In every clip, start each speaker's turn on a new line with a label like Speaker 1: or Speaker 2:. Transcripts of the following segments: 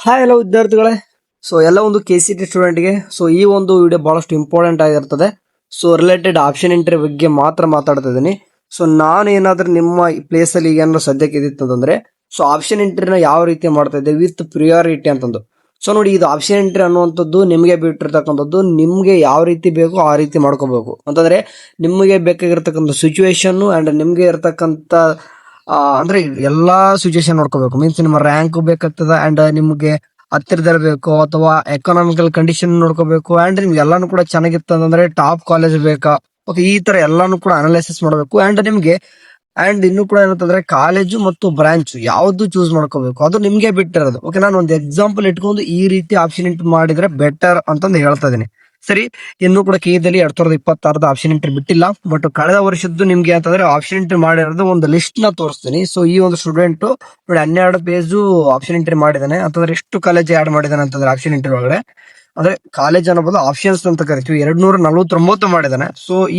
Speaker 1: Hi ಎಲ್ಲ ವಿದ್ಯಾರ್ಥಿಗಳೇ. So ಎಲ್ಲ ಒಂದು KCT ಸ್ಟೂಡೆಂಟ್ಗೆ ಈ ಒಂದು ವಿಡಿಯೋ ಬಹಳಷ್ಟು ಇಂಪಾರ್ಟೆಂಟ್ ಆಗಿರ್ತದೆ. ರಿಲೇಟೆಡ್ ಆಪ್ಷನ್ ಎಂಟ್ರಿ ಬಗ್ಗೆ ಮಾತ್ರ ಮಾತಾಡ್ತಾ ಇದ್ದೀನಿ. ನಾನು ಏನಾದ್ರೂ ನಿಮ್ಮ ಪ್ಲೇಸ್ ಅಲ್ಲಿ ಈಗ ಏನಾದ್ರು ಸದ್ಯಕ್ಕೆ ಇದಿತ್ತಂದ್ರೆ ಆಪ್ಷನ್ ಎಂಟ್ರಿನ ಯಾವ ರೀತಿ ಮಾಡ್ತಾ ಇದ್ದೆ ವಿತ್ ಪ್ರಿಯಾರಿಟಿ ಅಂತಂದು. ನೋಡಿ, ಇದು ಆಪ್ಷನ್ ಎಂಟ್ರಿ ಅನ್ನುವಂಥದ್ದು ನಿಮಗೆ ಬಿಟ್ಟಿರ್ತಕ್ಕಂಥದ್ದು. ನಿಮ್ಗೆ ಯಾವ ರೀತಿ ಬೇಕೋ ಆ ರೀತಿ ಮಾಡ್ಕೋಬೇಕು ಅಂತಂದ್ರೆ ನಿಮಗೆ ಬೇಕಾಗಿರ್ತಕ್ಕಂಥ ಸಿಚುವೇಶನ್ ಅಂಡ್ ನಿಮ್ಗೆ ಇರ್ತಕ್ಕಂಥ ಅಂದ್ರೆ ಎಲ್ಲಾ ಸಿಚುವೇಶನ್ ನೋಡ್ಕೋಬೇಕು. ಮೀನ್ಸ್ ನಿಮ್ಮ ರ್ಯಾಂಕ್ ಬೇಕಾಗ್ತದ ಅಂಡ್ ನಿಮ್ಗೆ ಹತ್ತಿರದಲ್ಲಿ ಬೇಕು ಅಥವಾ ಎಕನಾಮಿಕಲ್ ಕಂಡೀಷನ್ ನೋಡ್ಕೋಬೇಕು ಅಂಡ್ ನಿಮ್ಗೆ ಎಲ್ಲಾನು ಕೂಡ ಚೆನ್ನಾಗಿತ್ತು ಅಂತಂದ್ರೆ ಟಾಪ್ ಕಾಲೇಜ್ ಬೇಕಾ. ಓಕೆ, ಈ ತರ ಎಲ್ಲಾನು ಕೂಡ ಅನಾಲಿಸಿಸ್ ಮಾಡಬೇಕು ಅಂಡ್ ನಿಮ್ಗೆ ಇನ್ನು ಕೂಡ ಏನಂತಂದ್ರೆ ಕಾಲೇಜು ಮತ್ತು ಬ್ರಾಂಚ್ ಯಾವ್ದು ಚೂಸ್ ಮಾಡ್ಕೋಬೇಕು ಅದು ನಿಮ್ಗೆ ಬಿಟ್ಟಿರೋದು. ಓಕೆ, ನಾನು ಒಂದು ಎಕ್ಸಾಂಪಲ್ ಇಟ್ಕೊಂಡು ಈ ರೀತಿ ಆಪ್ಷನ್ ಎಂಟ್ರಿ ಮಾಡಿದ್ರೆ ಬೆಟರ್ ಅಂತಂದು ಹೇಳ್ತಾ ಇದೀನಿ. ಸರಿ, ಇನ್ನು ಕೂಡ ಕೆದಲ್ಲಿ 2026 ಆಪ್ಷನ್ ಎಂಟ್ರಿ ಬಿಟ್ಟಿಲ್ಲ. ಬಟ್ ಕಳೆದ ವರ್ಷದ್ದು ನಿಮ್ಗೆ ಅಂತಂದ್ರೆ ಆಪ್ಷನ್ ಎಂಟ್ರಿ ಮಾಡಿರೋದು ಒಂದು ಲಿಸ್ಟ್ ನ ತೋರಿಸ್ತೀನಿ. ಈ ಒಂದು ಸ್ಟೂಡೆಂಟ್ ನೋಡಿ 12 ಪೇಜ್ ಆಪ್ಷನ್ ಎಂಟ್ರಿ ಮಾಡಿದಾನೆ ಅಂತಂದ್ರೆ ಎಷ್ಟು ಕಾಲೇಜ್ ಆಡ್ ಮಾಡಿದಾನೆ ಅಂತಂದ್ರೆ ಆಪ್ಷನ್ ಎಂಟ್ರಿ ಒಳಗಡೆ ಅಂದ್ರೆ ಕಾಲೇಜ್ ಅನ್ನೋದು ಆಪ್ಷನ್ಸ್ ಅಂತ ಕರಿತೀವಿ. 249 ಮಾಡಿದಾನೆ.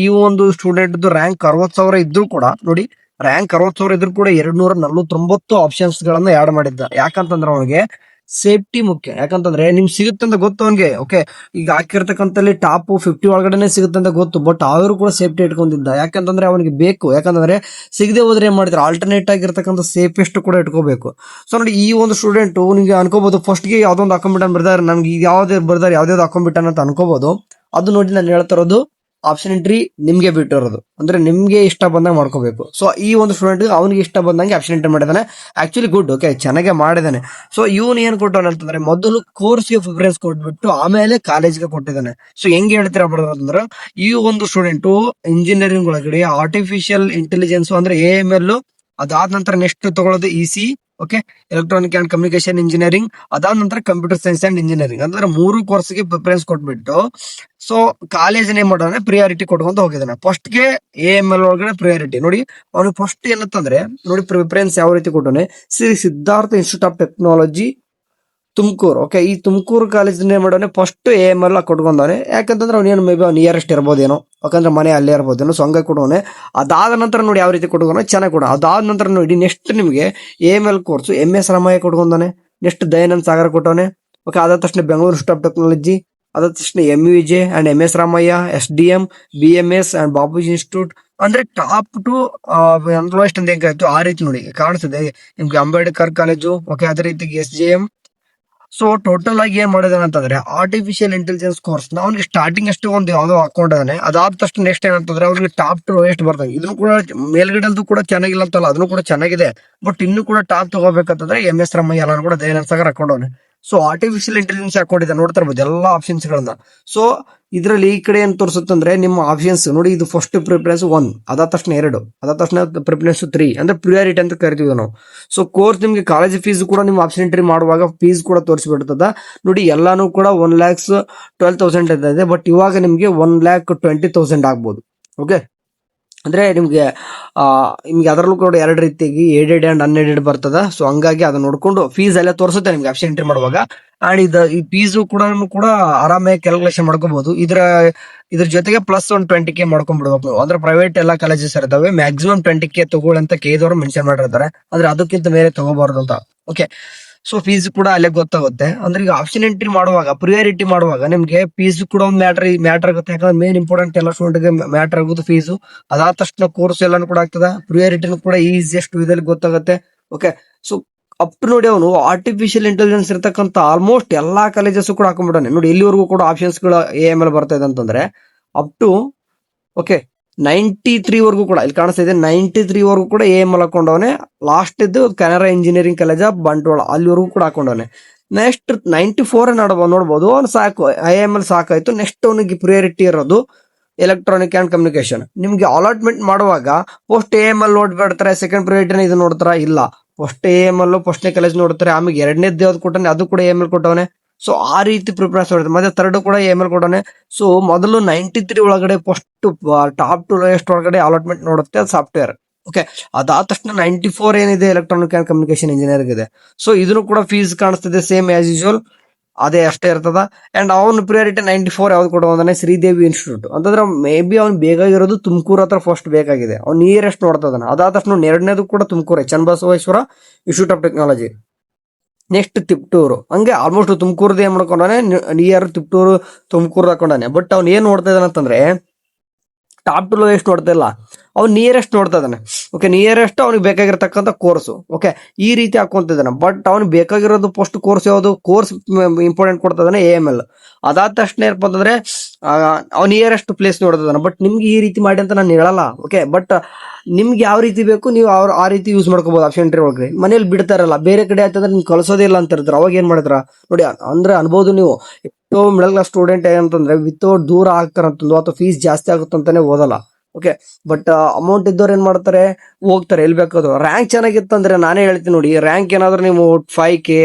Speaker 1: ಈ ಒಂದು ಸ್ಟೂಡೆಂಟ್ ರ್ಯಾಂಕ್ 60,000 ಇದ್ರು ಕೂಡ ನೋಡಿ, ರ್ಯಾಂಕ್ 60,000 ಇದ್ರು ಕೂಡ 249 ಆಪ್ಷನ್ಸ್ ಗಳನ್ನ ಆಡ್ ಮಾಡಿದ್ದ. ಯಾಕಂತಂದ್ರೆ ಅವನಿಗೆ ಸೇಫ್ಟಿ ಮುಖ್ಯ. ಯಾಕಂತಂದ್ರೆ ನಿಮ್ ಸಿಗುತ್ತಂತ ಗೊತ್ತು ಅವನ್ಗೆ. ಓಕೆ, ಈಗ ಹಾಕಿರ್ತಕ್ಕಂಥಲ್ಲಿ ಟಾಪ್ 50 ಒಳಗಡೆನೆ ಸಿಗುತ್ತಂತ ಗೊತ್ತು. ಬಟ್ ಅವರು ಕೂಡ ಸೇಫ್ಟಿ ಇಟ್ಕೊಂಡಿದ್ದ. ಯಾಕಂತಂದ್ರೆ ಅವನಿಗೆ ಬೇಕು. ಯಾಕಂತಂದ್ರೆ ಸಿಗದೆ ಹೋದ್ರೆ ಏನ್ ಮಾಡಿದ್ರೆ ಆಲ್ಟರ್ನೇಟ್ ಆಗಿರ್ತಕ್ಕಂಥ ಸೇಫೆಸ್ಟ್ ಕೂಡ ಇಟ್ಕೋಬೇಕು. ನೋಡಿ, ಈ ಒಂದು ಸ್ಟೂಡೆಂಟ್ ನಿಮ್ಗೆ ಅನ್ಕೋಬಹುದು ಫಸ್ಟ್ ಗೆ ಯಾವ್ದೊಂದು ಹಾಕೊಂಡ್ಬಿಟ್ಟ ಬರ್ದಾರೆ, ನಮ್ಗೆ ಯಾವ್ದೇ ಬರ್ದಾರೆ ಯಾವ್ದಾವ್ದು ಹಾಕೊಂಡ್ಬಿಟ್ಟಾನ ಅಂತ ಅನ್ಕೋಬಹುದು. ಅದು ನೋಡಿ ನಾನು ಹೇಳ್ತಾ ಇರೋದು ಆಪ್ಷನ್ ಎಂಟ್ರಿ ನಿಮ್ಗೆ ಬಿಟ್ಟಿರೋದು. ಅಂದ್ರೆ ನಿಮ್ಗೆ ಇಷ್ಟ ಬಂದಂಗೆ ಮಾಡ್ಕೋಬೇಕು. ಈ ಒಂದು ಸ್ಟೂಡೆಂಟ್ ಅವನಿಗೆ ಇಷ್ಟ ಬಂದಂಗೆ ಆಪ್ಷನ್ ಎಂಟ್ರಿ ಮಾಡಿದಾನೆ. Actually good. ಓಕೆ, ಚೆನ್ನಾಗೆ ಮಾಡಿದಾನೆ. ಇವನು ಏನ್ ಕೊಟ್ಟವನ ಅಂತಂದ್ರೆ ಮೊದಲು ಕೋರ್ಸ್ಗೆ ಪ್ರಿಫರೆನ್ಸ್ ಕೊಟ್ಬಿಟ್ಟು ಆಮೇಲೆ ಕಾಲೇಜ್ಗೆ ಕೊಟ್ಟಿದ್ದಾನೆ. ಹೆಂಗ್ ಹೇಳ್ತೀರಾ ಅಂದ್ರೆ ಈ ಒಂದು ಸ್ಟೂಡೆಂಟ್ ಇಂಜಿನಿಯರಿಂಗ್ ಒಳಗಡೆ ಆರ್ಟಿಫಿಷಿಯಲ್ ಇಂಟೆಲಿಜೆನ್ಸ್ ಅಂದ್ರೆ AML, ಅದಾದ ನಂತರ ನೆಕ್ಸ್ಟ್ ತಗೊಳ್ಳೋದು EC, okay, electronic and communication engineering, ಅದಾದ ನಂತರ ಕಂಪ್ಯೂಟರ್ ಸೈನ್ಸ್ ಅಂಡ್ ಇಂಜಿನಿಯರಿಂಗ್ ಅಂದ್ರೆ 3 ಕೋರ್ಸ್ಗೆ ಪ್ರಿಫರೆನ್ಸ್ ಕೊಟ್ಬಿಟ್ಟು ಕಾಲೇಜ್ ನೇಮ್ ಮಾಡೋಣ ಪ್ರಿಯಾರಿಟಿ ಕೊಟ್ಕೊಂತ ಹೋಗಿದ್ದಾನೆ. ಫಸ್ಟ್ ಗೆ AML ಒಳಗಡೆ ಪ್ರಿಯಾರಿಟಿ. ನೋಡಿ, ಅವ್ನಿಗೆ ಫಸ್ಟ್ ಏನಂತಂದ್ರೆ ನೋಡಿ ಪ್ರಿಫರೆನ್ಸ್ ಯಾವ ರೀತಿ ಕೊಟ್ಟವನೆ, Siddhartha institute of technology Tumakuru. Okay, ಈ ತುಮಕೂರು ಕಾಲೇಜ್ ನೇಮ್ ಮಾಡೋನೆ ಫಸ್ಟ್ AML ಕೊಟ್ಕೊಂಡವನೆ. ಯಾಕಂತಂದ್ರೆ ಅವ್ನೇನು ಮೇ ಬಿ ನಿಯರೆಸ್ಟ್ ಇರ್ಬೋದೇನೋ, ಯಾಕಂದ್ರೆ ಮನೆ ಅಲ್ಲೇ ಇರ್ಬೋದೇನೋ. ಹಂಗಾಗಿ ಕೊಡುವನೆ. ಅದಾದ ನಂತರ ನೋಡಿ ಯಾವ ರೀತಿ ಕೊಟ್ಕೊಂಡ ಚೆನ್ನಾಗಿ ಕೊಡ. ಅದಾದ ನಂತರ ನೋಡಿ ನೆಕ್ಸ್ಟ್ ನಿಮಗೆ AML ಕೋರ್ಸ್ MS ರಾಮಯ್ಯ ಕೊಟ್ಕೊಂಡಾನೆ. ನೆಕ್ಸ್ಟ್ ದಯಾನಂದ್ ಸಾಗರ್ ಕೊಟ್ಟವನೆ. ಓಕೆ, ಅದಾದ ತಕ್ಷಣ ಬೆಂಗಳೂರು ಇನ್ಸ್ಟಿಟ್ಯೂಟ್ ಆಫ್ ಟೆಕ್ನಾಲಜಿ, ಅದಾದ ತಕ್ಷಣ MUJ and MS Ramaiah, SDM, BMS and Bapuji institute ಅಂದ್ರೆ ಟಾಪ್ ಟು ಲೋಯೆಸ್ಟ್ ಅಂತ ಹೆಂಗಾಯ್ತು ಆ ರೀತಿ ನೋಡಿ ಕಾಣಿಸ್ತದೆ ನಿಮ್ಗೆ. ಅಂಬೇಡ್ಕರ್ ಕಾಲೇಜು, ಓಕೆ, ಅದೇ ರೀತಿ SJM. ಟೋಟಲ್ ಆಗಿ ಏನ್ ಮಾಡಿದಾನೆ ಅಂತಂದ್ರೆ ಆರ್ಟಿಫಿಷಿಯಲ್ ಇಂಟೆಲಿಜೆನ್ಸ್ ಕೋರ್ಸ್ ಅವ್ನಿಗೆ ಸ್ಟಾರ್ಟಿಂಗ್ ಅಷ್ಟು ಒಂದು ಯಾವ್ದೋ ಹಾಕೊಂಡಿದ್ದಾನೆ. ಅದಾದ ತಕ್ಷಣ ನೆಕ್ಸ್ಟ್ ಏನಂತಂದ್ರೆ ಅವ್ರಿಗೆ ಟಾಪ್ ಟು ಲೋಯೆಸ್ಟ್ ಬರ್ತದೆ. ಇದನ್ನು ಕೂಡ ಮೇಲ್ಗಡೆದು ಕೂಡ ಚೆನ್ನಾಗಿಲ್ಲ ಅಂತಲ್ಲ, ಅದನ್ನು ಕೂಡ ಚೆನ್ನಾಗಿದೆ. ಬಟ್ ಇನ್ನು ಕೂಡ ಟಾಪ್ ತಗೋಬೇಕಂತಂದ್ರೆ MS ರಾಮಯ್ಯ ಎಲ್ಲ ಕೂಡ ದಯಾನಂದ್ ಸಾಗರ್ ಹಾಕೊಂಡವನೆ. ಆರ್ಟಿಫಿಷಿಯಲ್ ಇಂಟೆಲಿಜೆನ್ಸ್ ಹಾಕೊಂಡಿದ್ದ ನೋಡ್ತಾ ಇರ್ಬೋದು ಎಲ್ಲಾ ಆಪ್ಷನ್ಸ್ ಗಳನ್ನ. ಇದ್ರಲ್ಲಿ ಈ ಕಡೆ ಏನ್ ತೋರಿಸುತ್ತಂದ್ರೆ ನಿಮ್ಮ ಆಪ್ಷನ್ಸ್ ನೋಡಿ, ಇದು ಫಸ್ಟ್ ಪ್ರಿಫರೆನ್ಸ್ 1, ಅದಾದ ತಕ್ಷಣ 2, ಅದಾದ ತಕ್ಷಣ ಪ್ರಿಫರೆನ್ಸ್ 3 ಅಂದ್ರೆ ಪ್ರಿಯಾರಿಟಿ ಅಂತ ಕರಿತೀವಿ ನಾವು. ಕೋರ್ಸ್ ನಿಮ್ಗೆ ಕಾಲೇಜ್ ಫೀಸ್ ಕೂಡ ನಿಮ್ಮ ಆಪ್ಷನ್ ಎಂಟ್ರಿ ಮಾಡುವಾಗ ಫೀಸ್ ಕೂಡ ತೋರಿಸ್ಬಿಡ್ತದ. ನೋಡಿ, ಎಲ್ಲಾನು ಕೂಡ 1,12,000 ಇದೆ. ಬಟ್ ಇವಾಗ ನಿಮ್ಗೆ 1,20,000 ಆಗ್ಬೋದು. ಓಕೆ, ಅಂದ್ರೆ ನಿಮ್ಗೆ ಅದರಲ್ಲೂ ಕೂಡ 2 ರೀತಿಯಾಗಿ ಏಡೆಡ್ ಅಂಡ್ ಅನ್ಏಡೆಡ್ ಬರ್ತದ. ಹಂಗಾಗಿ ಅದನ್ನ ನೋಡ್ಕೊಂಡು ಫೀಸ್ ಎಲ್ಲ ತೋರಿಸುತ್ತೆ ನಿಮ್ಗೆ ಆಪ್ಷನ್ ಎಂಟ್ರಿ ಮಾಡುವಾಗ. ಅಂಡ್ ಈ ಫೀಸು ಕೂಡ ಆರಾಮಾಗಿ ಕ್ಯಾಲ್ಕುಲೇಷನ್ ಮಾಡ್ಕೋಬಹುದು. ಇದ್ರ ಜೊತೆಗೆ ಪ್ಲಸ್ 20K ಮಾಡ್ಕೊಂಡ್ಬಿಡ್ಬೇಕು. ಅಂದ್ರೆ ಪ್ರೈವೇಟ್ ಎಲ್ಲಾ ಕಾಲೇಜಸ್ ಇರ್ತವೆ, ಮ್ಯಾಕ್ಸಿಮಮ್ 20K ತಗೊಳ್ಳಿ ಅಂತ ಕೇದವರು ಮೆನ್ಷನ್ ಮಾಡಿರ್ತಾರೆ. ಅಂದ್ರೆ ಅದಕ್ಕಿಂತ ಮೇಲೆ ತಗೋಬಾರ್ದು ಅಂತ. ಓಕೆ, ಫೀಸ್ ಕೂಡ ಅಲ್ಲೇ ಗೊತ್ತಾಗುತ್ತೆ. ಅಂದ್ರೆ ಈಗ ಆಪ್ಷನ್ ಎಂಟ್ರಿ ಮಾಡುವಾಗ ಪ್ರಿಯಾರಿಟಿ ಮಾಡುವಾಗ ನಿಮ್ಗೆ ಫೀಸ್ ಕೂಡ ಒಂದು ಮ್ಯಾಟರ್ ಆಗುತ್ತೆ. ಯಾಕಂದ್ರೆ ಮೇನ್ ಇಂಪಾರ್ಟೆಂಟ್ ಎಲ್ಲ ಸ್ಟೂಡೆಂಟ್ಗೆ ಮ್ಯಾಟರ್ ಆಗೋದು ಫೀಸು. ಅದಾದ ತಕ್ಷಣ ಕೋರ್ಸ್ ಎಲ್ಲಾನು ಕೂಡ ಆಗ್ತದ. ಪ್ರಿಯಾರಿಟಿನೂ ಕೂಡ ಈಸಿಯೆಸ್ಟ್ ಇದಲ್ಲಿ ಗೊತ್ತಾಗುತ್ತೆ. ಓಕೆ, ಅಪ್ ಟು ನೋಡಿ ಅವನು ಆರ್ಟಿಫಿಷಿಯಲ್ ಇಂಟೆಲಿಜೆನ್ಸ್ ಇರತಕ್ಕಂತ ಆಲ್ಮೋಸ್ಟ್ ಎಲ್ಲಾ ಕಾಲೇಜಸ್ ಕೂಡ ಹಾಕೊಂಡ್ಬಿಟ್ಟಾನೆ. ನೋಡಿ, ಎಲ್ಲಿವರೆಗೂ ಕೂಡ ಆಪ್ಷನ್ಸ್ ಗಳ AML ಬರ್ತಾ ಇದೆ ಅಂತಂದ್ರೆ ಅಪ್ ಟು ಓಕೆ 93 ವರ್ಗೂ ಕೂಡ ಇಲ್ಲಿ ಕಾಣಿಸ್ತಾ ಇದೆ. 93 ವರ್ಗೂ ಕೂಡ AML ಹಾಕೊಂಡವನೆ. ಲಾಸ್ಟ್ ಇದ್ದು ಕೆನರಾ ಇಂಜಿನಿಯರಿಂಗ್ ಕಾಲೇಜ್ ಬಂಟ್ವಾಳ ಅಲ್ಲಿವರೆಗೂ ಕೂಡ ಹಾಕೊಂಡವನೆ. ನೆಕ್ಸ್ಟ್ 94 ನೋಡ್ಬೋದು. ಅವ್ನು ಸಾಕು, AML ಸಾಕಾಯ್ತು. ನೆಕ್ಸ್ಟ್ ಅವನಿಗೆ ಪ್ರಿಯಾರಿಟಿ ಇರೋದು ಎಲೆಕ್ಟ್ರಾನಿಕ್ ಅಂಡ್ ಕಮ್ಯುನಿಕೇಶನ್. ನಿಮ್ಗೆ ಅಲಾಟ್ಮೆಂಟ್ ಮಾಡುವಾಗ ಫಸ್ಟ್ AML ನೋಡ್ಬಿಡ್ತಾರೆ, ಸೆಕೆಂಡ್ ಪ್ರಿಯಾರಿಟಿನ ಇದು ನೋಡ್ತಾರ? ಇಲ್ಲ, ಫಸ್ಟ್ AML ಫಸ್ಟ್ನೇ ಕಾಲೇಜ್ ನೋಡ್ತಾರೆ, ಆಮೇಲೆ 2ನೇದ್ದು ಯಾವ್ದು ಕೊಟ್ಟಾನೆ ಅದು ಕೂಡ AML ಕೊಟ್ಟವನೆ. ಆ ರೀತಿ ಪ್ರಿಫರೆನ್ಸ್ ಹೊಡೆದ ಮತ್ತೆ ಥರ್ಡ್ ಕೂಡ AML ಕೊಡೋನೆ. ಮೊದಲು 93 ಒಳಗಡೆ ಫಸ್ಟ್ ಟಾಪ್ ಟು ಲೋಯೆಸ್ಟ್ ಒಳಗಡೆ ಅಲಾಟ್ಮೆಂಟ್ ನೋಡುತ್ತೆ ಅದು ಸಾಫ್ಟ್ವೇರ್. ಓಕೆ, ಅದಾದ ತಕ್ಷಣ 94 ಏನಿದೆ ಎಲೆಕ್ಟ್ರಾನಿಕ್ ಅಂಡ್ ಕಮ್ಯುನಿಕೇಶನ್ ಇಂಜಿನಿಯರಿಂಗ್ ಇದೆ. ಇದನ್ನು ಕೂಡ ಫೀಸ್ ಕಾಣಿಸ್ತಿದೆ ಸೇಮ್ ಆಸ್ ಯೂಶುವಲ್, ಅದೇ ಅಷ್ಟೇ ಇರ್ತದ. ಅಂಡ್ ಅವನು ಪ್ರಿಯಾರಿಟಿ 94 ಯಾವ್ದು ಕೊಡುವಂತಾನೆ ಶ್ರೀದೇವಿ ಇನ್ಸ್ಟಿಟ್ಯೂಟ್ ಅಂತಂದ್ರೆ ಮೇ ಬಿ ಅವ್ನು ಬೇಕಾಗಿರೋದು ತುಮಕೂರು ಹತ್ರ ಫಸ್ಟ್ ಬೇಕಾಗಿದೆ. ಅವ್ನು ನಿಯರೆಸ್ಟ್ ನೋಡ್ತದಾನ. ಅದಾದ ತಕ್ಷಣ 2ನೇದು ಕೂಡ ತುಮಕೂರೇ, Channabasaveshwara institute of technology. Next Tiptur, ಹಂಗೆ ಆಲ್ಮೋಸ್ಟ್ ತುಮಕೂರ್ದು ಏನ್ ಮಾಡ್ಕೊಂಡಾನೆ, ನಿಯರ್ ತಿಪ್ಟೂರು ತುಮಕೂರು ಹಾಕೊಂಡಾನೆ. ಬಟ್ ಅವ್ನು ಏನ್ ನೋಡ್ತಾ ಇದ್ದಾನಂತಂದ್ರೆ ಟಾಪ್ ಟು ಲೋಯೆಸ್ಟ್ ನೋಡ್ತಾ ಇಲ್ಲ, ಅವ್ನು ನಿಯರೆಸ್ಟ್ ನೋಡ್ತಾ ಇದ್ದಾನೆ. ಓಕೆ, ನಿಯರೆಸ್ಟ್ ಅವ್ನಿಗೆ ಬೇಕಾಗಿರತಕ್ಕಂಥ ಕೋರ್ಸು. ಓಕೆ, ಈ ರೀತಿ ಹಾಕೊಂತಿದ್ದಾನೆ. ಬಟ್ ಅವ್ನಿಗೆ ಬೇಕಾಗಿರೋದು ಫಸ್ಟ್ ಕೋರ್ಸ್ ಯಾವುದು, ಕೋರ್ಸ್ ಇಂಪಾರ್ಟೆಂಟ್ ಕೊಡ್ತಾ ಇದ್ದಾನೆ AML. ಅದಾದ ತಕ್ಷಣ ಏನಪ್ಪ ಅಂತಂದ್ರೆ ಅವ್ನು ನಿಯರೆಸ್ಟ್ ಪ್ಲೇಸ್ ನೋಡ್ತಾ ಇದ್ದಾನೆ. ಬಟ್ ನಿಮ್ಗೆ ಈ ರೀತಿ ಮಾಡಿ ಅಂತ ನಾನು ಹೇಳಲ್ಲ. ಓಕೆ, ಬಟ್ ನಿಮ್ಗೆ ಯಾವ ರೀತಿ ಬೇಕು ನೀವು ಆ ರೀತಿ ಯೂಸ್ ಮಾಡ್ಕೋಬಹುದು. ಆಪ್ಷನ್ ಎಂಟ್ರಿ ಒಳಗೆ ಮನೇಲಿ ಬಿಡ್ತಾರಲ್ಲ, ಬೇರೆ ಕಡೆ ಆಯ್ತಂದ್ರೆ ನಿಮ್ಗೆ ಕಳ್ಸೋದೇ ಇಲ್ಲ ಅಂತ ಇರ್ತಾರೆ. ಅವಾಗ ಏನ್ ಮಾಡಿದ್ರ ನೋಡಿ, ಅಂದ್ರೆ ಅನ್ಬೋದು ನೀವು. ಎಷ್ಟೋ ಮಿಡಲ್ ಕ್ಲಾಸ್ ಸ್ಟೂಡೆಂಟ್ ಏನಂತಂದ್ರೆ ವಿತೌಟ್ ದೂರ ಆಗ್ತಾರಂತಂದು ಅಥವಾ ಫೀಸ್ ಜಾಸ್ತಿ ಆಗುತ್ತಂತಾನೆ ಓದಲ್ಲ. ಓಕೆ, ಬಟ್ ಅಮೌಂಟ್ ಇದ್ದವ್ರು ಏನ್ ಮಾಡ್ತಾರೆ, ಹೋಗ್ತಾರೆ ಎಲ್ಲಿ ಬೇಕಾದ್ರು. ರ್ಯಾಂಕ್ ಚೆನ್ನಾಗಿತ್ತಂದ್ರೆ ನಾನೇ ಹೇಳ್ತೀನಿ ನೋಡಿ, ರ್ಯಾಂಕ್ ಏನಾದ್ರೂ ನೀವು 5K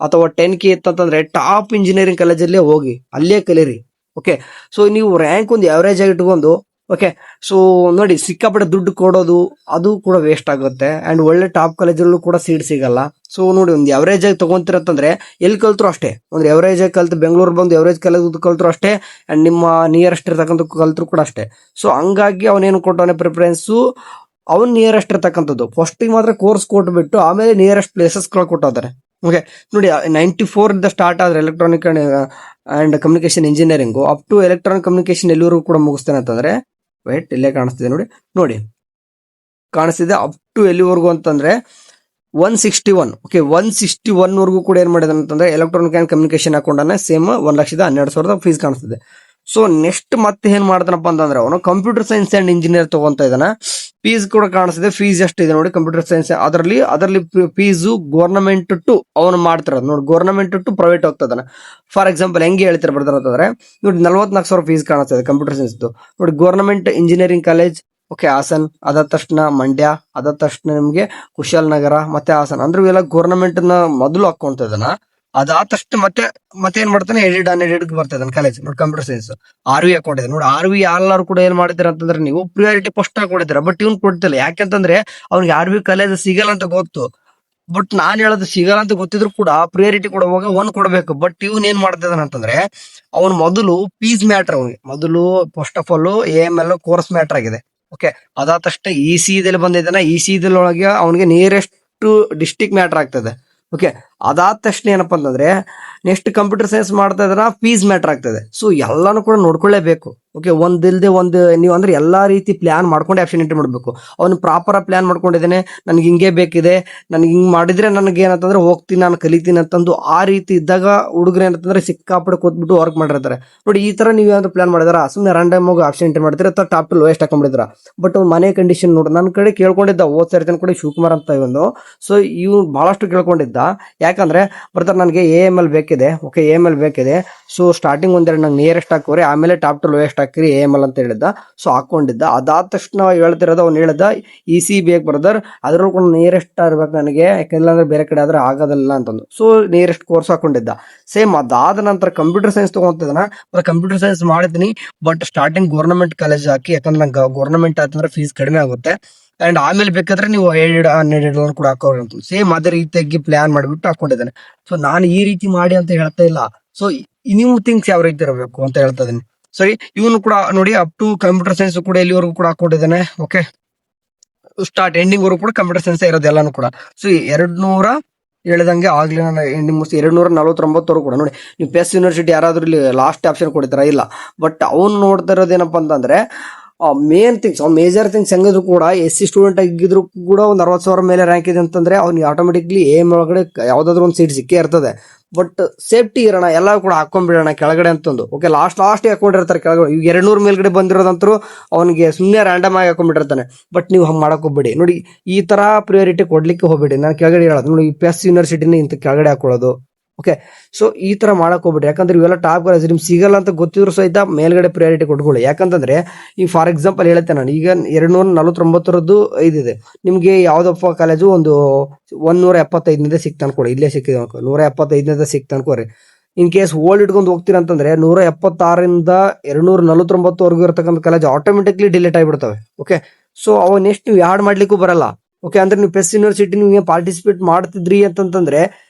Speaker 1: ಅಥವಾ 10K ಇತ್ತಂತಂದ್ರೆ ಟಾಪ್ ಇಂಜಿನಿಯರಿಂಗ್ ಕಾಲೇಜಲ್ಲೇ ಹೋಗಿ ಅಲ್ಲೇ ಕಲೀರಿ. ಓಕೆ, ಸೊ ನೀವು ರ್ಯಾಂಕ್ ಒಂದು ಅವರೇಜ್ ಆಗಿ ಇಟ್ಕೊಂಡು, ಓಕೆ, ಸೊ ನೋಡಿ ಸಿಕ್ಕಾಪಟ್ಟೆ ದುಡ್ಡು ಕೊಡೋದು ಅದು ಕೂಡ ವೇಸ್ಟ್ ಆಗುತ್ತೆ. ಅಂಡ್ ಒಳ್ಳೆ ಟಾಪ್ ಕಾಲೇಜಲ್ಲೂ ಕೂಡ ಸೀಟ್ ಸಿಗಲ್ಲ. ಸೊ ನೋಡಿ, ಒಂದು ಅವರೇಜ್ ಆಗಿ ತಗೊಂತಿರತ್ತಂದ್ರೆ ಎಲ್ಲಿ ಕಲ್ತ್ರು ಅಷ್ಟೇ, ಒಂದು ಅವರೇಜ್ ಆಗಿ ಕಲ್ತು ಬೆಂಗಳೂರು ಬಂದು ಅವರೇಜ್ ಕಾಲೇಜ್ ಕಲ್ತ್ರು ಅಷ್ಟೇ, ಅಂಡ್ ನಿಮ್ಮ ನಿಯರೆಸ್ಟ್ ಇರ್ತಕ್ಕಂಥ ಕಲ್ತ್ರು ಕೂಡ ಅಷ್ಟೇ. ಸೊ ಹಂಗಾಗಿ ಅವನೇನು ಕೊಟ್ಟವನೇ ಪ್ರಿಫರೆನ್ಸು, ಅವನ್ ನಿಯರೆಸ್ಟ್ ಇರ್ತಕ್ಕಂಥದ್ದು ಫಸ್ಟಿಗೆ ಮಾತ್ರ ಕೋರ್ಸ್ ಕೊಟ್ಬಿಟ್ಟು ಆಮೇಲೆ ನಿಯರೆಸ್ಟ್ ಪ್ಲೇಸಸ್ ಕೊಟ್ಟಿದ್ದಾರೆ. ಓಕೆ, ನೋಡಿ 94 ಇಂದ ಸ್ಟಾರ್ಟ್ ಆದ್ರೆ electronic and communication engineering up to electronic communication ಎಲ್ಲಿವರೆಗೂ ಕೂಡ ಮುಗಿಸ್ತೇನೆ ಅಂತಂದ್ರೆ, ವೇಟ್ ಇಲ್ಲೇ ಕಾಣಿಸ್ತಿದೆ ನೋಡಿ ಕಾಣಿಸ್ತಿದೆ, ಅಪ್ ಟು ಎಲ್ಲಿವರೆಗೂ ಅಂತಂದ್ರೆ 161. ಓಕೆ, 161 ವರೆಗೂ ಕೂಡ ಏನ್ ಮಾಡಿದಾನೆ ಅಂತಂದ್ರೆ ಎಲೆಕ್ಟ್ರಾನಿಕ್ ಅಂಡ್ ಕಮ್ಯುನಿಕೇಶನ್ ಹಾಕೊಂಡಾನೆ. ಸೇಮ್ 1,12,000 ಫೀಸ್ ಕಾಣಿಸ್ತಿದೆ. ಸೊ ನೆಕ್ಸ್ಟ್ ಮತ್ತೆ ಏನ್ ಮಾಡ್ತಾನಪ್ಪ ಅಂತಂದ್ರೆ ಅವನು ಕಂಪ್ಯೂಟರ್ ಸೈನ್ಸ್ ಅಂಡ್ ಇಂಜಿನಿಯರ್ ತಗೊಂತ ಇದ್ದಾನೆ. ಫೀಸ್ ಕೂಡ ಕಾಣಿಸ್ತಿದೆ. ಫೀಸ್ ಎಷ್ಟಿದೆ ನೋಡಿ, ಕಂಪ್ಯೂಟರ್ ಸೈನ್ಸ್ ಅದರಲ್ಲಿ ಫೀಸು ಗೌರ್ನಮೆಂಟ್ ಟು ಅವನು ಮಾಡ್ತಿರೋದು ನೋಡಿ, ಗೌರ್ನಮೆಂಟ್ ಟು ಪ್ರೈವೇಟ್ ಹೋಗ್ತಾ ಇದ್ದಾನೆ. ಫಾರ್ ಎಕ್ಸಾಂಪಲ್ ಹೆಂಗೆ ಹೇಳ್ತಾರೆ ಬರ್ತಾರೆ ಅಂತಂದ್ರೆ ನೋಡಿ, 44,000 ಫೀಸ್ ಕಾಣಿಸ್ತಿದೆ ಕಂಪ್ಯೂಟರ್ ಸೈನ್ಸ್ ನೋಡಿ. Government engineering college, okay, Hassan, ಅದಾದ ತಕ್ಷಣ ಮಂಡ್ಯ, ಅದಾದ ತಕ್ಷಣ ನಿಮ್ಗೆ ಕುಶಾಲನಗರ ಮತ್ತೆ ಹಾಸನ್, ಅಂದ್ರೆ ಇವೆಲ್ಲ ಗೌರ್ನಮೆಂಟ್ ನ ಮೊದಲು ಹಾಕೊಂತ ಇದ್ದಾನ. ಅದಾದ ತಕ್ಷಣ ಮತ್ತೆ ಏನ್ ಮಾಡ್ತಾನೆ, ಅನ್ಎಡೆಡ್ ಬರ್ತಾ ಇದ್ದಾನೆ ಕಾಲೇಜ್ ನೋಡಿ. ಕಂಪ್ಯೂಟರ್ ಸೈನ್ಸ್ RV ಹಾಕೊಂಡಿದೆ ನೋಡಿ. RV ಎಲ್ಲರೂ ಕೂಡ ಏನ್ ಮಾಡಿದಾರೆ ಅಂತಂದ್ರೆ ನೀವು ಪ್ರಿಯಾರಿಟಿ ಫಸ್ಟ್ ಹಾಕೊಂಡಿದ್ದೀರಾ. ಬಟ್ ಇವ್ನು ಕೊಡ್ತಿಲ್ಲ. ಯಾಕೆಂತಂದ್ರೆ ಅವ್ನಿಗೆ RV ಕಾಲೇಜ್ ಸಿಗಲ್ಲ ಅಂತ ಗೊತ್ತು. ಬಟ್ ನಾನ್ ಹೇಳೋದು ಸಿಗಲ್ಲ ಅಂತ ಗೊತ್ತಿದ್ರು ಕೂಡ ಪ್ರಿಯಾರಿಟಿ ಕೊಡುವಾಗ ಒಂದ್ ಕೊಡ್ಬೇಕು. ಬಟ್ ಇವನ್ ಏನ್ ಮಾಡ್ತಿದ್ದಾನೆ ಅಂತಂದ್ರೆ ಅವ್ನು ಮೊದಲು ಫೀಸ್ ಮ್ಯಾಟ್ರ್, ಅವ್ನಿಗೆ ಮೊದಲು first of all AML course matter ಆಗಿದೆ. ಓಕೆ, ಅದಾದ ತಕ್ಷಣ EC ದಲ್ಲಿ ಬಂದಿದ್ದಾನೆ. EC ಒಳಗೆ ಅವನಿಗೆ ನಿಯರೆಸ್ಟ್ ಡಿಸ್ಟಿಕ್ ಮ್ಯಾಟ್ರ್ ಆಗ್ತದೆ. ಓಕೆ, ಅದಾದ ತಕ್ಷಣ ಏನಪ್ಪಾ ಅಂತಂದ್ರೆ ನೆಕ್ಸ್ಟ್ ಕಂಪ್ಯೂಟರ್ ಸೈನ್ಸ್ ಮಾಡ್ತಾ ಇದ್ರ ಫೀಸ್ ಮ್ಯಾಟರ್ ಆಗ್ತದೆ. ಸೊ ಎಲ್ಲಾನು ಕೂಡ ನೋಡ್ಕೊಳ್ಳೇಬೇಕು. ಓಕೆ, ಒಂದಿಲ್ದೆ ಒಂದು ನೀವು ಅಂದ್ರೆ ಎಲ್ಲಾ ರೀತಿ ಪ್ಲಾನ್ ಮಾಡ್ಕೊಂಡು ಆಪ್ಷನ್ ಎಂಟ್ರಿ ಮಾಡ್ಬೇಕು. ಅವ್ನು ಪ್ರಾಪರ್ ಪ್ಲಾನ್ ಮಾಡ್ಕೊಂಡಿದ್ದೇನೆ, ನನ್ಗೆ ಹಿಂಗೆ ಬೇಕಿದೆ, ನನ್ಗೆ ಹಿಂಗ್ ಮಾಡಿದ್ರೆ ನನಗೆ ಏನಂತಂದ್ರೆ ಹೋಗ್ತೀನಿ, ನಾನು ಕಲಿತೀನಿ ಅಂತಂದು ಆ ರೀತಿ ಇದ್ದಾಗ ಹುಡುಗರು ಏನಂತಂದ್ರೆ ಸಿಕ್ಕಾಪಡೆ ಕೂತ್ಬಿಟ್ಟು ವರ್ಕ್ ಮಾಡಿರ್ತಾರೆ ನೋಡಿ. ಈ ತರ ನೀವು ಏನಾದ್ರು ಪ್ಲಾನ್ ಮಾಡಿದಾರ, ಸುಮ್ಮನೆ ರ್ಯಾಂಡಮ್ ಆಗಿ ಆಪ್ಷನ್ ಎಂಟ್ರಿ ಮಾಡ್ತೀರಾ ಅಥವಾ ಟಾಪ್ ಟು ಲೋಯೆಸ್ಟ್ ಹಾಕೊಂಡ್ಬಿಡಿದ್ರ. ಬಟ್ ಮನೆ ಕಂಡೀಷನ್ ನೋಡಿ, ನನ್ನ ಕಡೆ ಕೇಳ್ಕೊಂಡಿದ್ದ ಓದ್ ಸೇರ್ತಾನೆ ಕೂಡ ಶಿವಕುಮಾರ್ ಅಂತ ಇವನು. ಸೊ ಇವ್ ಬಹಳಷ್ಟು ಕೇಳ್ಕೊಂಡಿದ್ದ. ಯಾಕಂದ್ರೆ ಬರ್ತಾರೆ ನನಗೆ AML ಬೇಕಿದೆ. ಓಕೆ, AML ಬೇಕಿದೆ. ಸೊ ಸ್ಟಾರ್ಟಿಂಗ್ ಒಂದೆರಡು ನಂಗೆ ನಿಯರೆಸ್ಟ್ ಹಾಕೋರಿ, ಆಮೇಲೆ ಟಾಪ್ ಟು ಲೋಯೆಸ್ಟ್ ಹಾಕಿರಿ AML ಅಂತ ಹೇಳಿದ್ದ. ಸೊ ಹಾಕೊಂಡಿದ್ದ. ಅದಾದ ತಕ್ಷಣ ಹೇಳ್ತಿರೋದು ಅವ್ನು ಹೇಳಿದ EC ಬೇಕು ಬ್ರದರ್, ಅದ್ರೂ ಕೂಡ ನಿಯರೆಸ್ಟ್ ಇರ್ಬೇಕು ನನಗೆ, ಯಾಕೆಂದ್ರೆ ಬೇರೆ ಕಡೆ ಆದ್ರೆ ಆಗೋದಿಲ್ಲ ಅಂತಂದು. ಸೊ ನಿಯರೆಸ್ಟ್ ಕೋರ್ಸ್ ಹಾಕೊಂಡಿದ್ದ. ಸೇಮ್ ಅದಾದ ನಂತರ ಕಂಪ್ಯೂಟರ್ ಸೈನ್ಸ್ ತಗೊಂತಿದ್ದಾನ. ಕಂಪ್ಯೂಟರ್ ಸೈನ್ಸ್ ಮಾಡಿದ್ದೀನಿ, ಬಟ್ ಸ್ಟಾರ್ಟಿಂಗ್ ಗೌರ್ನಮೆಂಟ್ ಕಾಲೇಜ್ ಹಾಕಿ, ಯಾಕಂದ್ರೆ ನಂಗೆ ಗೌರ್ನಮೆಂಟ್ ಆತಂದ್ರೆ ಫೀಸ್ ಕಡಿಮೆ ಆಗುತ್ತೆ. ಅಂಡ್ ಆಮೇಲೆ ಬೇಕಾದ್ರೆ ನೀವು 7 ಕೂಡ ಹಾಕೋರು. ಸೇಮ್ ಅದೇ ರೀತಿಯಾಗಿ ಪ್ಲಾನ್ ಮಾಡಿಬಿಟ್ಟು ಹಾಕೊಂಡಿದ್ದಾನೆ. ಸೊ ನಾನು ಈ ರೀತಿ ಮಾಡಿ ಅಂತ ಹೇಳ್ತಾ ಇಲ್ಲ. ಸೊ ನೀವು ಥಿಂಕ್ಸ್ ಯಾವ ರೀತಿ ಇರಬೇಕು ಅಂತ ಹೇಳ್ತಾ ಇದೀನಿ. ಸರಿ, ಇವನು ಕೂಡ ನೋಡಿ ಅಪ್ ಟು ಕಂಪ್ಯೂಟರ್ ಸೈನ್ಸ್ ಕೂಡ ಎಲ್ಲಿವರೆಗೂ ಕೂಡ ಹಾಕೊಂಡಿದ್ದಾನೆ. ಓಕೆ, ಸ್ಟಾರ್ಟ್ ಎಂಡಿಂಗ್ ವರೆಗೂ ಕೂಡ ಕಂಪ್ಯೂಟರ್ ಸೈನ್ಸ್ ಇರೋದು ಎಲ್ಲಾನು ಕೂಡ. ಸೊ 200 ಹೇಳಿದಂಗೆ ಆಗ್ಲಿ, ನಾನು ಎಂಡಿಂಗ್ ಮುಗಿಸಿ 249 ಕೂಡ ನೋಡಿ. ನೀವು PES ಯೂನಿವರ್ಸಿಟಿ ಯಾರಾದ್ರೂ ಇಲ್ಲಿ ಲಾಸ್ಟ್ ಆಪ್ಷನ್ ಕೊಡ್ತಾರ ಇಲ್ಲ. ಬಟ್ ಅವ್ನು ನೋಡ್ತಾ ಇರೋದೇನಪ್ಪ ಅಂತಂದ್ರೆ ಮೇನ್ ಥಿಂಗ್ಸ್, ಅವ್ನು ಮೇಜರ್ ಥಿಂಗ್ಸ್ ಹೆಂಗಿದ್ರು ಕೂಡ SC ಸ್ಟೂಡೆಂಟ್ ಆಗಿದ್ರು ಕೂಡ ಒಂದು 60,000 ಮೇಲೆ ರ್ಯಾಂಕ್ ಇದೆ ಅಂತಂದ್ರೆ ಅವ್ನಿಗೆ ಆಟೋಮೆಟಿಕ್ಲಿ AML ಒಳಗಡೆ ಯಾವ್ದಾದ್ರು ಒಂದು ಸೀಟ್ ಸಿಕ್ಕೇ ಇರ್ತದೆ. ಬಟ್ ಸೇಫ್ಟಿ ಇರೋಣ, ಎಲ್ಲ ಕೂಡ ಹಾಕೊಂಡ್ಬಿಡೋಣ ಕೆಳಗಡೆ ಅಂತಂದು. ಓಕೆ, ಲಾಸ್ಟ್ ಹಾಕೊಂಡಿರ್ತಾರೆ ಕೆಳಗಡೆ. ಈಗ 200 ಮೇಲ್ಗಡೆ ಬಂದಿರೋದಂತರೂ ಅವನಿಗೆ ಸುಮ್ಮನೆ ರ್ಯಾಂಡಮ್ ಆಗಿ ಹಾಕೊಂಡ್ಬಿಟ್ಟಿರ್ತಾನೆ. ಬಟ್ ನೀವು ಹಂಗೆ ಮಾಡಕ್ ಹೋಗ್ಬೇಡಿ ನೋಡಿ, ಈ ತರ ಪ್ರಿಯಾರಿಟಿ ಕೊಡ್ಲಿಕ್ಕೆ ಹೋಗ್ಬೇಡಿ. ನಾನು ಕೆಳಗಡೆ ಹೇಳೋದು ನೋಡಿ, PES ಯೂನಿವರ್ಸಿಟಿನ ಇಂತ ಕೆಳಗಡೆ ಹಾಕೊಳ್ಳೋದು. ಓಕೆ, ಸೊ ಈ ತರ ಮಾಡಕ್ ಹೋಗ್ಬಿಡ್ರಿ. ಯಾಕಂದ್ರೆ ಇವೆಲ್ಲ ಟಾಪ್ ಕಾಲೇಜ್ ನಿಮ್ಗೆ ಸಿಗಲ್ಲ ಅಂತ ಗೊತ್ತಿದ್ರು ಸಹಿತ ಮೇಲ್ಗಡೆ ಪ್ರಿಯಾರಿಟಿ ಕೊಟ್ಕೊಳ್ಳಿ. ಯಾಕಂತಂದ್ರೆ ಈಗ ಫಾರ್ ಎಕ್ಸಾಂಪಲ್ ಹೇಳ್ತೇನೆ ನಾನು, ಈಗ 249 ಐದಿದೆ, ನಿಮ್ಗೆ ಯಾವ್ದಪ್ಪ ಕಾಲೇಜು ಒಂದು 175 ಸಿಕ್ತ ಅನ್ಕೊಡಿ, ಇಲ್ಲೇ ಸಿಕ್ಕಿದೆ 175 ಸಿಕ್ತ ಅನ್ಕೋರಿ. ಇನ್ ಕೇಸ್ ಓಲ್ಡ್ ಇಟ್ಕೊಂಡು ಹೋಗ್ತೀರ ಅಂತಂದ್ರೆ 176ರಿಂದ 249 ಇರತಕ್ಕಂಥ ಕಾಲೇಜ್ ಆಟೋಮೆಟಿಕ್ಲಿ ಡಿಲೀಟ್ ಆಗಿಬಿಡ್ತವೆ. ಓಕೆ, ಸೊ ಅವ ನೆಕ್ಸ್ಟ್ ನೀವು ಯಾಡ್ ಮಾಡ್ಲಿಕ್ಕೂ ಬರಲ್ಲ. ಓಕೆ, ಅಂದ್ರೆ ನೀವು PES ಯೂನಿವರ್ಸಿಟಿ ನೀವು ಪಾರ್ಟಿಸಿಪೇಟ್ ಮಾಡ್ತಿದ್ರಿ ಅಂತಂದ್ರೆ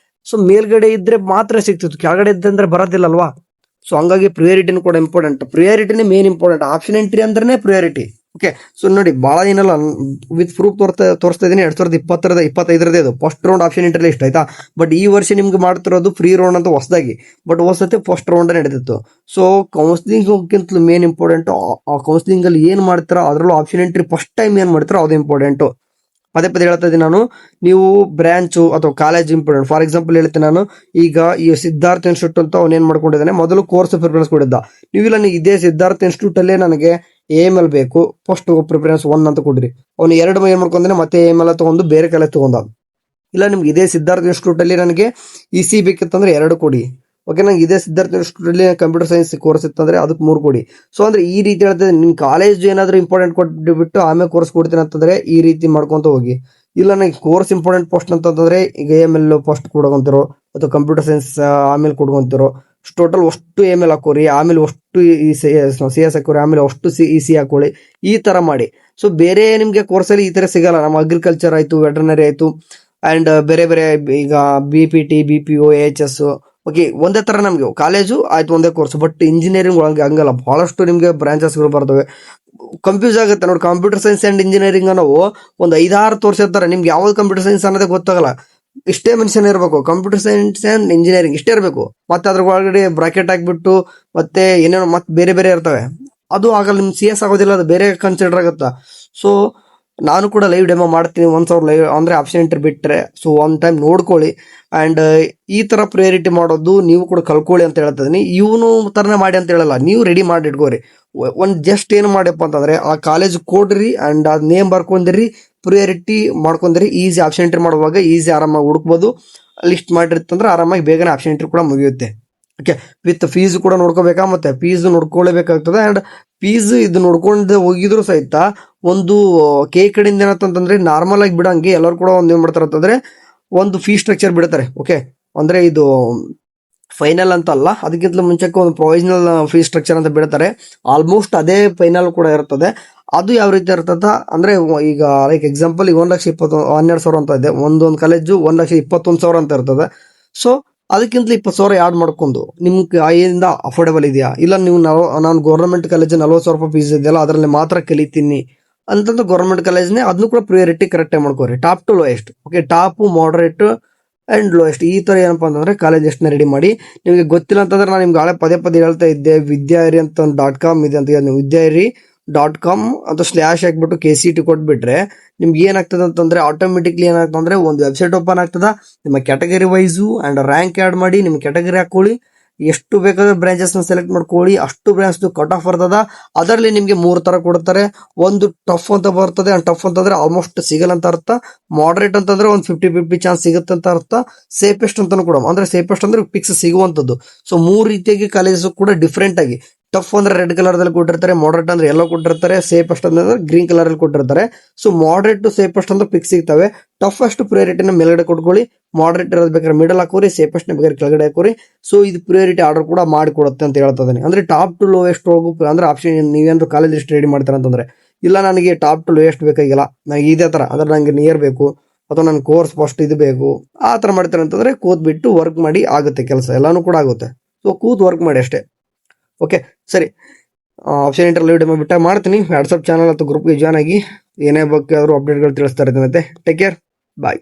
Speaker 1: ಸೊ ಮೇಲ್ಗಡೆ ಇದ್ರೆ ಮಾತ್ರ ಸಿಗ್ತಿತ್ತು, ಕೆಳಗಡೆ ಇದ್ದಂದ್ರೆ ಬರೋದಿಲ್ಲಲ್ವಾ. ಸೊ ಹಂಗಾಗಿ ಪ್ರಿಯಾರಿಟಿನೂ ಕೂಡ ಇಂಪಾರ್ಟೆಂಟ್. ಪ್ರಿಯಾರಿಟಿನೇ ಮೇನ್ ಇಂಪಾರ್ಟೆಂಟ್. ಆಪ್ಷನ್ ಎಂಟ್ರಿ ಅಂದ್ರೆ ಪ್ರಿಯಾರಿಟಿ. ಓಕೆ, ಸೊ ನೋಡಿ ಭಾಳ ಏನಲ್ಲ, ವಿತ್ ಪ್ರೂಫ್ ತೋರಿಸ್ತಾ ಇದೀನಿ. 2025 ಇದು ಫಸ್ಟ್ ರೌಂಡ್ ಆಪ್ಷನ್ ಇಂಟರ್ವ್ಯೂ ಇಷ್ಟ ಆಯ್ತಾ. ಬಟ್ ಈ ವರ್ಷ ನಿಮ್ಗೆ ಮಾಡ್ತಿರೋದು ಫ್ರೀ ರೌಂಡ್ ಅಂತ ಹೊಸದಾಗಿ, ಬಟ್ ಹೊಸತಿ ಫಸ್ಟ್ ರೌಂಡ್ ನಡೆದಿತ್ತು. ಸೊ ಕೌನ್ಸಿಲಿಂಗ್ಗಿಂತಲೂ ಮೇನ್ ಇಂಪಾರ್ಟೆಂಟ್ ಆ ಕೌನ್ಸಿಲಿಂಗ್ ಅಲ್ಲಿ ಏನ್ ಮಾಡ್ತಾರೋ ಅದರಲ್ಲೂ ಆಪ್ಷನ್ ಎಂಟ್ರಿ ಫಸ್ಟ್ ಟೈಮ್ ಏನ್ ಮಾಡ್ತಾರೋ ಅದು ಇಂಪಾರ್ಟೆಂಟು. ಪದೇ ಪದೇ ಹೇಳ್ತಾ ಇದ್ದೀನಿ ನಾನು, ನೀವು ಬ್ರಾಂಚು ಅಥವಾ ಕಾಲೇಜ್ ಇಂಪಾರ್ಟೆಂಟ್. ಫಾರ್ ಎಕ್ಸಾಂಪಲ್ ಹೇಳ್ತೀನಿ ನಾನು, ಈಗ ಈ ಸಿದ್ಧಾರ್ಥ ಇನ್ಸ್ಟಿಟ್ಯೂಟ್ ಅಂತ ಅವ್ನು ಏನ್ ಮಾಡ್ಕೊಂಡಿದ್ದಾನೆ, ಮೊದಲು ಕೋರ್ಸ್ ಪ್ರಿಫರೆನ್ಸ್ ಕೊಡಿದ್ದ. ನೀವಿಲ್ಲ ಇದೇ ಸಿದ್ಧಾರ್ಥ ಇನ್ಸ್ಟಿಟ್ಯೂಟ್ ಅಲ್ಲೇ ನನಗೆ AML ಬೇಕು, ಫಸ್ಟ್ ಪ್ರಿಫರೆನ್ಸ್ 1 ಅಂತ ಕೊಡ್ರಿ. ಅವ್ನು 2 ಏನ್ ಮಾಡ್ಕೊಂಡಾನೆ, ಮತ್ತೆ AML ತಗೊಂಡು ಬೇರೆ ಕಾಲೇಜ್ ತಗೊಂಡ. ಇಲ್ಲ ನಿಮ್ಗೆ ಇದೇ ಸಿದ್ಧಾರ್ಥ ಇನ್ಸ್ಟಿಟ್ಯೂಟ್ ಅಲ್ಲಿ ನನಗೆ EC ಬೇಕಿತ್ತಂದ್ರೆ 2 ಕೊಡಿ. ಓಕೆ, ನಂಗೆ ಇದೇ ಸಿದ್ಧಾರ್ಥ ಇನ್ಸ್ಟಿಟ್ಯೂಟ್ ಅಲ್ಲಿ ಕಂಪ್ಯೂಟರ್ ಸೈನ್ಸ್ ಕೋರ್ಸ್ ಇತ್ತಂದ್ರೆ ಅದಕ್ಕೆ 3 ಕೊಡಿ. ಸೊ ಅಂದ್ರೆ ಈ ರೀತಿ ಹೇಳ್ತದೆ, ನಿಮ್ ಕಾಲೇಜ್ ಏನಾದ್ರು ಇಂಪಾರ್ಟೆಂಟ್ ಕೊಟ್ಬಿಟ್ಟು ಆಮೇಲೆ ಕೋರ್ಸ್ ಕೊಡ್ತೀನಿ ಅಂತಂದ್ರೆ ಈ ರೀತಿ ಮಾಡ್ಕೊಂತ ಹೋಗಿ. ಇಲ್ಲ ನನಗೆ ಕೋರ್ಸ್ ಇಂಪಾರ್ಟೆಂಟ್ ಫಸ್ಟ್ ಅಂತಂದ್ರೆ ಈಗ AML ಫಸ್ಟ್ ಕೊಡ್ಕೊಂತಿರೋ ಅಥವಾ ಕಂಪ್ಯೂಟರ್ ಸೈನ್ಸ್ ಆಮೇಲೆ ಕೊಡ್ಕೊಂತಿರೋ. ಟೋಟಲ್ ಅಷ್ಟು AML ಹಾಕೋರಿ, ಆಮೇಲೆ ಅಷ್ಟು CS ಹಾಕೋರಿ, ಆಮೇಲೆ ಅಷ್ಟು EC ಹಾಕೊಳ್ಳಿ. ಈ ತರ ಮಾಡಿ. ಸೊ ಬೇರೆ ನಿಮ್ಗೆ ಕೋರ್ಸ್ ಅಲ್ಲಿ ಈ ತರ ಸಿಗಲ್ಲ. ನಮ್ಮ ಅಗ್ರಿಕಲ್ಚರ್ ಆಯ್ತು, ವೆಟರ್ನರಿ ಆಯ್ತು, ಅಂಡ್ ಬೇರೆ ಬೇರೆ ಈಗ BPT, BPO, AHS. ಓಕೆ, ಒಂದೇ ತರ ನಮ್ಗೆ ಕಾಲೇಜು ಆಯ್ತು, ಒಂದೇ ಕೋರ್ಸ್. ಬಟ್ ಇಂಜಿನಿಯರಿಂಗ್ ಒಳಗೆ ಹಂಗಲ್ಲ, ಬಹಳಷ್ಟು ನಿಮ್ಗೆ ಬ್ರಾಂಚಸ್ಗಳು ಬರ್ತವೆ. ಕನ್ಫ್ಯೂಸ್ ಆಗುತ್ತೆ ನೋಡಿ. ಕಂಪ್ಯೂಟರ್ ಸೈನ್ಸ್ ಅಂಡ್ ಇಂಜಿನಿಯರಿಂಗ್ ನಾವು ಒಂದು 5-6 ತೋರಿಸಿರ್ತಾರೆ, ನಿಮ್ಗೆ ಯಾವ್ದು ಕಂಪ್ಯೂಟರ್ ಸೈನ್ಸ್ ಅನ್ನೋದೇ ಗೊತ್ತಾಗಲ್ಲ. ಇಷ್ಟೇ ಮೆನ್ಷನ್ ಇರಬೇಕು, ಕಂಪ್ಯೂಟರ್ ಸೈನ್ಸ್ ಅಂಡ್ ಇಂಜಿನಿಯರಿಂಗ್ ಇಷ್ಟೇ ಇರಬೇಕು. ಮತ್ತೆ ಅದ್ರ ಒಳಗಡೆ ಬ್ರಾಕೆಟ್ ಹಾಕ್ಬಿಟ್ಟು ಮತ್ತೆ ಏನೇನೋ ಮತ್ತೆ ಬೇರೆ ಬೇರೆ ಇರ್ತವೆ, ಅದು ಆಗಲ್ಲ. ನಿಮ್ CS ಆಗೋದಿಲ್ಲ, ಅದು ಬೇರೆ ಕನ್ಸಿಡರ್ ಆಗುತ್ತಾ. ಸೊ ನಾನು ಕೂಡ ಲೈವ್ ಡೆಮೋ ಮಾಡ್ತೀನಿ ಒಂದ್ಸಲ ಲೈವ್ ಅಂದ್ರೆ ಆಪ್ಷನ್ ಎಂಟ್ರಿ ಬಿಟ್ರೆ. ಸೊ ಒನ್ ಟೈಮ್ ನೋಡ್ಕೊಳ್ಳಿ. ಅಂಡ್ ಈ ತರ ಪ್ರಿಯಾರಿಟಿ ಮಾಡೋದು ನೀವು ಕೂಡ ಕಲ್ಕೊಳ್ಳಿ ಅಂತ ಹೇಳ್ತಾ ಇದೀನಿ. ಇವನು ತರನೇ ಮಾಡಿ ಅಂತ ಹೇಳಲ್ಲ, ನೀವು ರೆಡಿ ಮಾಡಿ ಇಟ್ಕೋರಿ. ಒಂದ್ ಜಸ್ಟ್ ಏನು ಮಾಡಪ್ಪ ಅಂತಂದ್ರೆ ಆ ಕಾಲೇಜ್ ಕೊಡ್ರಿ ಅಂಡ್ ಅದ್ ನೇಮ್ ಬರ್ಕೊಂಡಿರಿ, ಪ್ರಿಯಾರಿಟಿ ಮಾಡ್ಕೊಂಡ್ರಿ. ಈಸಿ ಆಪ್ಷನ್ ಎಂಟ್ರಿ ಮಾಡುವಾಗ ಈಸಿ ಆರಾಮಾಗಿ ಹುಡುಕ್ಬೋದು. ಲಿಸ್ಟ್ ಮಾಡಿರ್ತಂದ್ರೆ ಆರಾಮಾಗಿ ಬೇಗನೆ ಆಪ್ಷನ್ ಎಂಟ್ರಿ ಕೂಡ ಮುಗಿಯುತ್ತೆ. ಓಕೆ, ವಿತ್ ಫೀಸ್ ಕೂಡ ನೋಡ್ಕೋಬೇಕಾ, ಮತ್ತೆ ಫೀಸ್ ನೋಡ್ಕೊಳ್ಳೇಬೇಕಾಗ್ತದೆ. ಅಂಡ್ ಫೀಸ್ ಇದು ನೋಡ್ಕೊಂಡು ಹೋಗಿದ್ರು ಸಹಿತ ಒಂದು ಕಡೆಯಿಂದ ಏನಂತಂದ್ರೆ ನಾರ್ಮಲ್ ಆಗಿ ಬಿಡಂಗೆ ಎಲ್ಲರೂ ಕೂಡ ಒಂದ್ ಏನ್ ಮಾಡ್ತಾರೆ ಅಂತಂದ್ರೆ ಒಂದು ಫೀ ಸ್ಟ್ರಕ್ಚರ್ ಬಿಡ್ತಾರೆ. ಓಕೆ, ಅಂದ್ರೆ ಇದು ಫೈನಲ್ ಅಂತ ಅಲ್ಲ, ಅದಕ್ಕಿಂತ ಮುಂಚೆಕ್ಕೆ ಒಂದು ಪ್ರೊವಿಷನಲ್ ಫೀ ಸ್ಟ್ರಕ್ಚರ್ ಅಂತ ಬಿಡ್ತಾರೆ. ಆಲ್ಮೋಸ್ಟ್ ಅದೇ ಫೈನಲ್ ಕೂಡ ಇರ್ತದೆ. ಅದು ಯಾವ ರೀತಿ ಇರ್ತದ ಅಂದ್ರೆ, ಈಗ ಲೈಕ್ ಎಕ್ಸಾಂಪಲ್ ಈಗ 1,20,12,000 ಅಂತ ಇದೆ, ಒಂದೊಂದು ಕಾಲೇಜು 1,21,000 ಅಂತ ಇರ್ತದೆ. ಸೊ ಅದಕ್ಕಿಂತ 20,000 ಆಡ್ ಮಾಡ್ಕೊಂಡು ನಿಮ್ಗೆ ಏನಿಂದ ಅಫೋರ್ಡಬಲ್ ಇದೆಯಾ, ಇಲ್ಲ ನೀವು ನಾನು ಗೌರ್ಮೆಂಟ್ ಕಾಲೇಜ್ 40,000 ರೂಪಾಯಿ ಫೀಸ್ ಇದೆಯಲ್ಲ ಅದರಲ್ಲಿ ಮಾತ್ರ ಕಲಿತೀನಿ ಅಂತಂದು ಗೌರ್ಮೆಂಟ್ ಕಾಲೇಜ್ನೇ ಅದನ್ನು ಕೂಡ ಪ್ರಿಯಾರಿಟಿ ಕರೆಕ್ಟ್ ಆಗಿ ಮಾಡ್ಕೋರಿ. Top to lowest. Okay, top, moderate and lowest, ಈ ತರ ಏನಪ್ಪಾ ಅಂತಂದ್ರೆ ಕಾಲೇಜ್ ಎಷ್ಟನ್ನ ರೆಡಿ ಮಾಡಿ. ನಿಮಗೆ ಗೊತ್ತಿಲ್ಲ ಅಂತಂದ್ರೆ ನಾನು ನಿಮ್ಗೆ ಹಳೆ ಪದೇ ಪದೇ ಹೇಳ್ತಾ ಇದ್ದೆ, ವಿದ್ಯಾರಿ ಅಂತ ಒಂದು .com ಇದೆ ಅಂತ ಹೇಳಿದ್ವಿ. ವಿದ್ಯಾರಿ.com ಅಥವಾ ಸ್ಲ್ಯಾಶ್ ಹಾಕ್ಬಿಟ್ಟು KCET ಕೊಟ್ಬಿಟ್ರೆ ನಿಮ್ಗೆ ಏನಾಗ್ತದೆ ಅಂತಂದ್ರೆ ಆಟೋಮೆಟಿಕ್ಲಿ ಏನಾಗ್ತದೆ ಅಂದ್ರೆ ಒಂದು ವೆಬ್ಸೈಟ್ ಓಪನ್ ಆಗ್ತದ. ನಿಮ್ಮ category wise and rank add ಮಾಡಿ ನಿಮ್ಮ ಕ್ಯಾಟಗರಿ ಹಾಕೊಳ್ಳಿ. ಎಷ್ಟು ಬೇಕಾದ್ರೆ ಬ್ರಾಂಚಸ್ ಸೆಲೆಕ್ಟ್ ಮಾಡ್ಕೊಳ್ಳಿ, ಅಷ್ಟು ಬ್ರಾಂಚ್ ಕಟ್ ಆಫ್ ಬರ್ತದ. ಅದರಲ್ಲಿ ನಿಮ್ಗೆ 3 ತರ ಕೊಡ್ತಾರೆ. ಒಂದು ಟಫ್ ಅಂತ ಬರ್ತದೆ, ಅಂಡ್ ಟಫ್ ಅಂತಂದ್ರೆ ಆಲ್ಮೋಸ್ಟ್ ಸಿಗಲ್ಲ ಅಂತ ಅರ್ಥ. ಮಾಡರೇಟ್ ಅಂತಂದ್ರೆ ಒಂದು 50-50 ಚಾನ್ಸ್ ಸಿಗುತ್ತೆ ಅಂತ ಅರ್ಥ. ಸೇಫೆಸ್ಟ್ ಅಂತಾನು ಕೂಡ, ಅಂದ್ರೆ ಸೇಫೆಸ್ಟ್ ಅಂದ್ರೆ ಫಿಕ್ಸ್ ಸಿಗುವಂತದ್ದು. ಸೊ 3 ರೀತಿಯಾಗಿ ಕಾಲೇಜಸ್ ಕೂಡ ಡಿಫ್ರೆಂಟ್ ಆಗಿ, ಟಫ್ ಅಂದ್ರೆ ರೆಡ್ ಕಲರ್ ದಲ್ಲಿ ಕೊಟ್ಟಿರ್ತಾರೆ, ಮಾಡರೇಟ್ ಅಂದ್ರೆ ಯೆಲ್ಲೋ ಕೊಟ್ಟಿರ್ತಾರೆ, ಸೇಫೆಸ್ಟ್ ಅಂದ್ರೆ ಗ್ರೀನ್ ಕಲರ್ ಅಲ್ಲಿ ಕೊಟ್ಟಿರ್ತಾರೆ. ಸೊ ಮಾಡರೇಟ್ ಟು ಸೇಫೆಸ್ಟ್ ಅಂತ ಫಿಕ್ಸ್ ಸಿಗ್ತವೆ. ಟಫ್ ಅಷ್ಟು ಪ್ರಿಯಾರಿಟಿನ ಮೇಲ್ಗಡೆ ಕೊಟ್ಕೊಳ್ಳಿ, ಮಾಡರೇಟ್ ಇರೋದು ಬೇಕಾದ್ರೆ ಮಿಡಲ್ ಹಾಕೋರಿ, ಸೇಫೆಸ್ಟ್ ನ ಬೇಕಾದ್ರೆ ಕೆಳಗಡೆ ಹಾಕೋರಿ. ಸೊ ಇದು ಪ್ರಿಯಾರಿಟಿ ಆರ್ಡರ್ ಕೂಡ ಮಾಡಿಕೊಡುತ್ತೆ ಅಂತ ಹೇಳ್ತಾ ಇದ್ದೀನಿ. ಅಂದ್ರೆ ಟಾಪ್ ಟು ಲೋಯೆಸ್ಟ್ ಹೋಗು ಅಂದ್ರೆ ಆಪ್ಷನ್ ನೀವೇನಾದ್ರು ಕಾಲೇಜ್ ಎಷ್ಟು ರೆಡಿ ಮಾಡ್ತಾರೆ ಅಂತಂದ್ರೆ, ಇಲ್ಲ ನನಗೆ ಟಾಪ್ ಟು ಲೋಯೆಸ್ಟ್ ಬೇಕಾಗಿಲ್ಲ, ನನಗೆ ಇದೇ ತರ ಅಂದ್ರೆ ನಂಗೆ ನಿಯರ್ ಬೇಕು ಅಥವಾ ನನ್ನ ಕೋರ್ಸ್ ಫಸ್ಟ್ ಇದು ಬೇಕು, ಆ ತರ ಮಾಡ್ತಾರೆ ಅಂತಂದ್ರೆ ಕೂತ್ ಬಿಟ್ಟು ವರ್ಕ್ ಮಾಡಿ ಆಗುತ್ತೆ ಕೆಲಸ, ಎಲ್ಲಾನು ಕೂಡ ಆಗುತ್ತೆ. ಸೊ ಕೂತ್ ವರ್ಕ್ ಮಾಡಿ ಅಷ್ಟೇ. ಓಕೆ, ಸರಿ. ಆಪ್ಷನ್ ಇಂಟರ್ವ್ಯೂ ಡೆಮೋ ಬಿಟ್ಟಾಗ ಮಾಡ್ತೀನಿ. ವಾಟ್ಸಪ್ ಚಾನಲ್ ಅಥವಾ ಗ್ರೂಪ್ಗೆ ಜಾಯ್ನ್ ಆಗಿ ಏನೇ ಬಗ್ಗೆ ಆದರೂ ಅಪ್ಡೇಟ್ಗಳು ತಿಳಿಸ್ತಾ ಇರ್ತೀನಿ. ಟೇಕ್ ಕೇರ್, ಬಾಯ್.